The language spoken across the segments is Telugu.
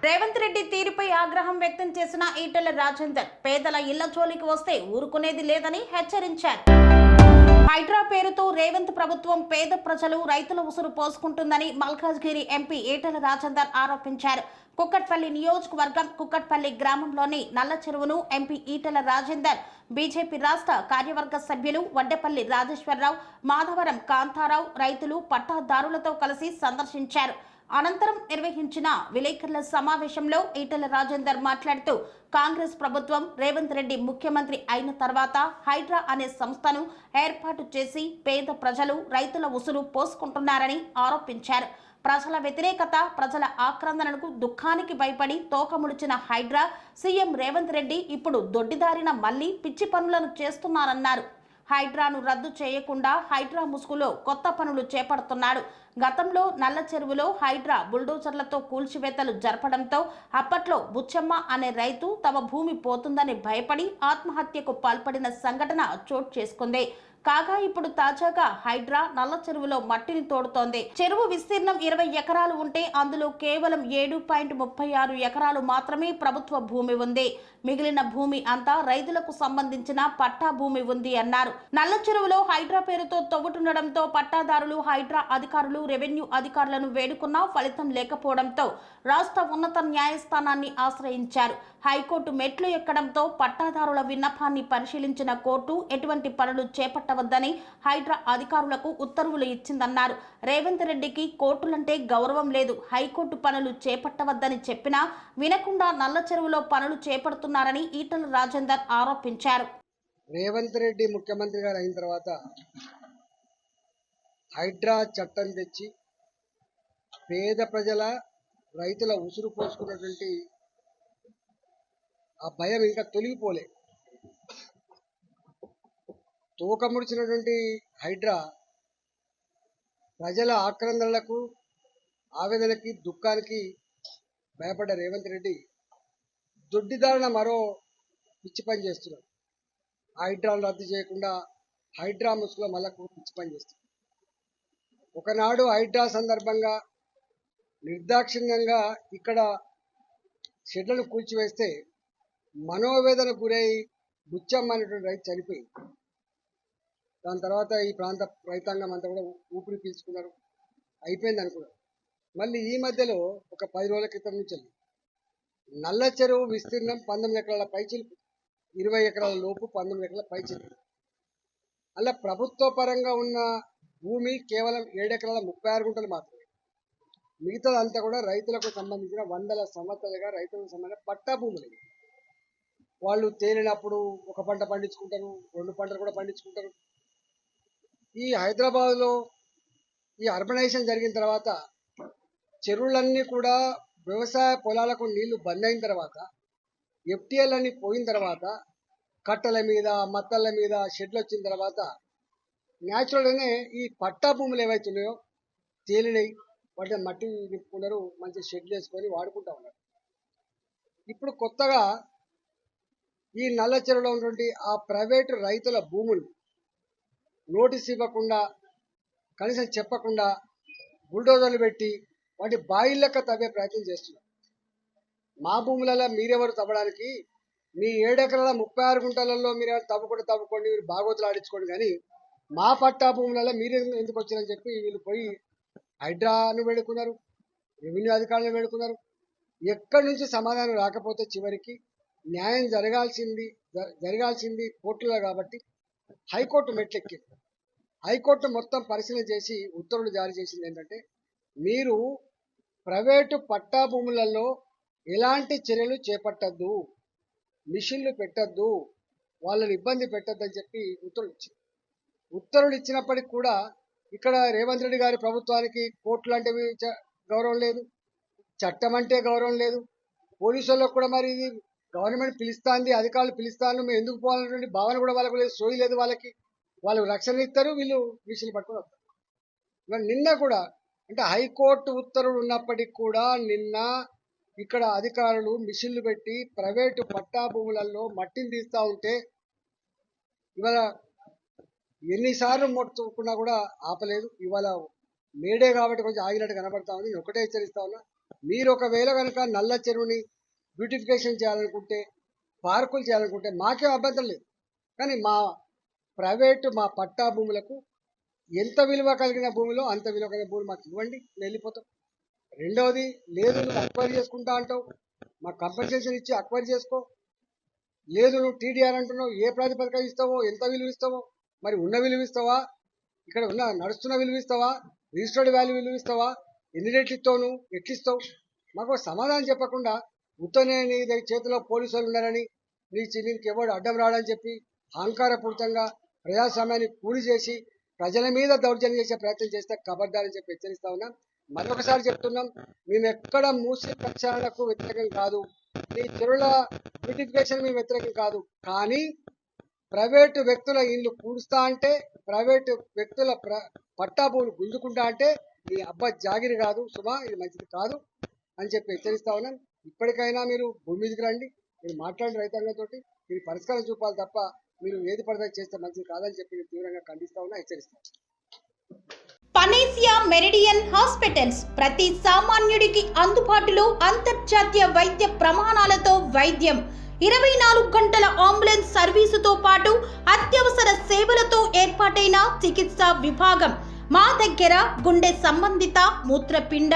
రేవంత్ రెడ్డి తీరుపై ఆగ్రహం వ్యక్తం చేసిన ఈటెల రాజేందర్ పేదల ఇళ్ల జోలికి వస్తే ఊరుకునేది లేదని హెచ్చరించారు. హైడ్రా పేరుతో రేవంత్ ప్రభుత్వం పేద ప్రజలు రైతుల ఉసురు పోసుకుంటుందని మల్కాజ్గిరి ఎంపీ ఈటెల రాజేందర్ ఆరోపించారు. కుక్కట్పల్లి నియోజకవర్గం కుక్కట్పల్లి గ్రామంలోని నల్ల చెరువును ఎంపీ ఈటెల రాజేందర్ బీజేపీ రాష్ట్ర కార్యవర్గ సభ్యులు వడ్డెపల్లి రాజేశ్వరరావు, మాధవరం కాంతారావు రైతులు పట్టాదారులతో కలిసి సందర్శించారు. అనంతరం నిర్వహించిన విలేకరుల సమావేశంలో ఈటెల రాజేందర్ మాట్లాడుతూ కాంగ్రెస్ ప్రభుత్వం రేవంత్ రెడ్డి ముఖ్యమంత్రి అయిన తర్వాత హైడ్రా అనే సంస్థను ఏర్పాటు చేసి పేద ప్రజలు రైతుల ఉసురు పోసుకుంటున్నారని ఆరోపించారు. ప్రజల వ్యతిరేకత, ప్రజల ఆక్రందనకు దుఃఖానికి భయపడి తోకముడిచిన హైడ్రా సీఎం రేవంత్ రెడ్డి ఇప్పుడు దొడ్డిదారిన మళ్లీ పిచ్చి పనులను చేస్తున్నారన్నారు. హైడ్రాను రద్దు చేయకుండా హైడ్రా ముసుగులో కొత్త పనులు చేపడుతున్నాడు. గతంలో నల్ల చెరువులో హైడ్రా బుల్డోజర్లతో కూల్చివేతలు జరపడంతో అప్పట్లో బుచ్చమ్మ అనే రైతు తమ భూమి పోతుందని భయపడి ఆత్మహత్యకు పాల్పడిన సంఘటన చోటు చేసుకుంది. కాగా ఇప్పుడు తాజాగా హైడ్రా నల్ల చెరువులో మట్టిని తోడుతోంది. చెరువు విస్తీర్ణం 20 ఎకరాలు ఉంటే అందులో కేవలం 7.36 ఎకరాలు మాత్రమే ప్రభుత్వ భూమి ఉంది. మిగిలిన భూమి అంతా రైతులకు సంబంధించిన పట్టా భూమి ఉంది అన్నారు. నల్ల చెరువులో హైడ్రా పేరుతో తవ్వుతుండడంతో పట్టాదారులు, హైడ్రా అధికారులు, రెవెన్యూ అధికారులను వేడుకున్నా ఫలితం లేకపోవడంతో రాష్ట్ర ఉన్నత న్యాయస్థానాన్ని ఆశ్రయించారు. హైకోర్టు మెట్లు ఎక్కడంతో పట్టాదారుల విన్నపాన్ని పరిశీలించిన కోర్టు ఎటువంటి పనులు చేపట్టవద్దని హైడ్రా అధికారులకు ఉత్తర్వులు ఇచ్చిందన్నారు. రేవంత్ రెడ్డికి కోర్టులంటే గౌరవం లేదు, హైకోర్టు పనులు చేపట్టవద్దని చెప్పినా వినకుండా నల్ల చెరువులో పనులు చేపడుతున్నారని ఈటెల రాజేందర్ ఆరోపించారు. రేవంత్ రెడ్డి ముఖ్యమంత్రి గారు అయిన తర్వాత హైడ్రా చట్టం తెచ్చి పేద ప్రజల రైతుల ఉసురు పోసుకున్నటువంటి ఆ భయం ఇంకా తొలగిపోలే. తోకముడిచినటువంటి హైడ్రా ప్రజల ఆక్రందనలకు, ఆవేదనకి, దుఃఖానికి భయపడ్డ రేవంత్ రెడ్డి దొడ్డిదారిన మరో పిచ్చి పని చేస్తున్నారు. హైడ్రాను రద్దు చేయకుండా హైడ్రా ముసుగులో మళ్ళా పిచ్చి పని చేస్తున్నారు. ఒకనాడు హైడ్రా సందర్భంగా నిర్దాక్షిణ్యంగా ఇక్కడ షెడ్లను కూల్చివేస్తే మనోవేదన గురై బుచ్చమ్మ అనేటువంటి రైతు చనిపోయింది. దాని తర్వాత ఈ ప్రాంత రైతాంగం అంతా కూడా ఊపిరి పీల్చుకున్నారు, అయిపోయింది అనుకున్నారు. మళ్ళీ ఈ మధ్యలో ఒక 10 రోజుల క్రితం నుంచి నల్ల చెరువు విస్తీర్ణం 19 ఎకరాల పైచిలుకు, 20 ఎకరాల లోపు 19 ఎకరాల పైచిలుకు. అలా ప్రభుత్వ పరంగా ఉన్న భూమి కేవలం 7 ఎకరాల 36 గుంటలు మాత్రమే. మిగతాదంతా కూడా రైతులకు సంబంధించిన వందల సంవత్సరాలుగా రైతులకు సంబంధించిన పట్టా భూములు. వాళ్ళు తేలినప్పుడు ఒక పంట పండించుకుంటారు, 2 పంటలు కూడా పండించుకుంటారు. ఈ హైదరాబాద్లో ఈ అర్బనైజేషన్ జరిగిన తర్వాత చెరువులన్నీ కూడా వ్యవసాయ పొలాలకు నీళ్లు బంద్ అయిన తర్వాత, ఎఫ్టీఎల్ అన్ని పోయిన తర్వాత, కట్టల మీద, మత్తళ్ళ మీద షెడ్లు వచ్చిన తర్వాత న్యాచురల్గానే ఈ పట్టా భూములు ఏవైతున్నాయో తేలినాయి. వాటిని మట్టి నింపుకున్నారు, మంచి షెడ్లు వేసుకొని వాడుకుంటా ఉన్నారు. ఇప్పుడు కొత్తగా ఈ నల్ల చెరువులో ఉన్నటువంటి ఆ ప్రైవేటు రైతుల భూములు నోటీస్ ఇవ్వకుండా, కనీసం చెప్పకుండా బుల్డోజర్లు పెట్టి వాటి బాయిల్ లెక్క తవ్వే ప్రయత్నం చేస్తున్నారు. మా భూములలో మీరెవరు తవ్వడానికి? మీ 7 ఎకరాల 36 గుంటలలో మీరు తవ్వుకోండి, మీరు బాగోతులు ఆడించుకోండి, కానీ మా పట్టా భూములలో మీరు ఎందుకు వచ్చారని చెప్పి వీళ్ళు పోయి హైడ్రాను వేడుకున్నారు, రెవెన్యూ అధికారులను వేడుకున్నారు. ఎక్కడి నుంచి సమాధానం రాకపోతే చివరికి న్యాయం జరగాల్సింది కోర్టులో కాబట్టి హైకోర్టు మెట్లెక్కింది. హైకోర్టు మొత్తం పరిశీలన చేసి ఉత్తర్వులు జారీ చేసింది ఏంటంటే, మీరు ప్రైవేటు పట్టా భూములలో ఎలాంటి చర్యలు చేపట్టద్దు, మిషన్లు పెట్టద్దు, వాళ్ళని ఇబ్బంది పెట్టద్దు అని చెప్పి ఉత్తర్వులు ఇచ్చినప్పటికి కూడా ఇక్కడ రేవంత్ రెడ్డి గారి ప్రభుత్వానికి కోర్టులు అంటే గౌరవం లేదు, చట్టం అంటే గౌరవం లేదు. పోలీసులకు కూడా మరి ఇది గవర్నమెంట్ పిలుస్తాంది, అధికారులు పిలుస్తాను, మేము ఎందుకు పోవాలనేటువంటి భావన కూడా వాళ్ళకు లేదు, సోయి లేదు వాళ్ళకి. వాళ్ళు రక్షణ ఇస్తారు, వీళ్ళు మిషన్లు పట్టుకొని వస్తారు. మరి నిన్న కూడా అంటే హైకోర్టు ఉత్తర్వులు ఉన్నప్పటికీ కూడా నిన్న ఇక్కడ అధికారులు మిషన్లు పెట్టి ప్రైవేటు పట్టా భూములలో మట్టిని తీస్తూ ఉంటే ఇవాళ ఎన్నిసార్లు మొట్టుకున్నా కూడా ఆపలేదు. ఇవాళ మేడే కాబట్టి కొంచెం ఆగినట్టు కనబడతా ఉంది. నేను ఒకటే హెచ్చరిస్తా ఉన్నా, మీరు ఒకవేళ కనుక నల్ల చెరువుని బ్యూటిఫికేషన్ చేయాలనుకుంటే, పార్కులు చేయాలనుకుంటే మాకేం అభ్యంతరం లేదు. కానీ మా ప్రైవేటు మా పట్టా భూములకు ఎంత విలువ కలిగిన భూమిలో అంత విలువ కలిగిన భూములు మాకు ఇవ్వండి, వెళ్ళిపోతాం. రెండవది, లేదు నువ్వు అక్వైర్ చేసుకుంటా అంటావు, మాకు కంపెన్సేషన్ ఇచ్చి అక్వైర్ చేసుకో. లేదు నువ్వు టీడీఆర్ అంటున్నావు, ఏ ప్రాతిపదిక ఇస్తావో, ఎంత విలువ ఇస్తావో, మరి ఉన్న విలువ ఇస్తావా, ఇక్కడ ఉన్న నడుస్తున్న విలువ ఇస్తావా, రిజిస్టర్డ్ వాల్యూ విలువ ఇస్తావా, ఎన్ని రేట్లు ఇస్తావు, నువ్వు ఎట్లిస్తావు? మాకు సమాధానం చెప్పకుండా ఉత్తనే నీ చేతిలో పోలీసు వాళ్ళు ఉన్నారని నీకు ఎవడు అడ్డం రాడని చెప్పి అహంకారపూరితంగా ప్రజాస్వామ్యాన్ని కూలి చేసి ప్రజల మీద దౌర్జన్యం చేసే ప్రయత్నం చేస్తే ఖబర్దారని చెప్పి హెచ్చరిస్తా ఉన్నాం. మరొకసారి చెప్తున్నాం, మేము ఎక్కడ మూసి ప్రక్షాళనకు వ్యతిరేకం కాదు, ఈ చెరువుల బ్యూటిఫికేషన్ మేము వ్యతిరేకం కాదు. కానీ ప్రైవేటు వ్యక్తుల ఇల్లు కూడుస్తా అంటే, ప్రైవేటు వ్యక్తుల పట్టా భూములు గుంజుకుంటా అంటే ఈ అబ్బా జాగిరి కాదు సుమా, ఇది మంచిది కాదు అని చెప్పి హెచ్చరిస్తా ఉన్నాం. ఇప్పటికైనా మీరు భూమి మీదకి రండి, మీరు మాట్లాడిన రైతాంగంతో మీరు పరిష్కారం చూపాలి తప్ప మీరు ఏది పడితే చేస్తే మంచిది కాదని చెప్పి తీవ్రంగా ఖండిస్తా ఉన్నా, హెచ్చరిస్తాం. పనేసియా మెరిడియన్ హాస్పిటల్స్ ప్రతి సామాన్యుడికి అందుబాటులో అంతర్జాతీయ వైద్య ప్రమాణాలతో వైద్యం, 24 గంటల అంబులెన్స్ సర్వీసుతో పాటు అత్యవసర సేవలతో ఏర్పాటైన చికిత్సా విభాగం. మా దగ్గర గుండె సంబంధిత, మూత్రపిండ,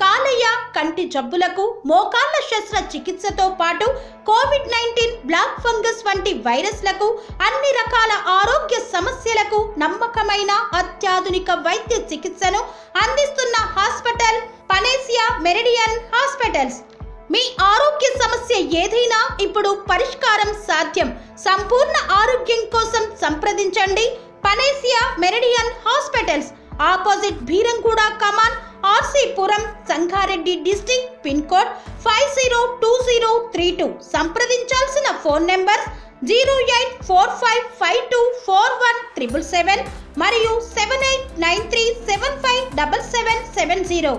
కాలేయ, కంటి జబ్బులకు, మోకాళ్ల శస్త్ర చికిత్సతో పాటు కోవిడ్-19, బ్లాక్ ఫంగస్ వంటి వైరస్లకు, అన్ని రకాల ఆరోగ్య సమస్యలకు నమ్మకమైన అత్యాధునిక వైద్య చికిత్సను అందిస్తున్న హాస్పిటల్ పనేసియా మెరిడియన్ హాస్పిటల్స్. మీ ఆరోగ్య సమస్య ఏదైనా ఇప్పుడు పరిష్కారం సాధ్యం. సంపూర్ణ ఆరోగ్యం కోసం సంప్రదించండి panacea meridian hospitals, opposite Bheeramguda Kaman, RC Puram, Sangareddy district, pin code 502032. సంప్రదించాల్సిన ఫోన్ నెంబర్ 0845524177 మరియు 7893757770.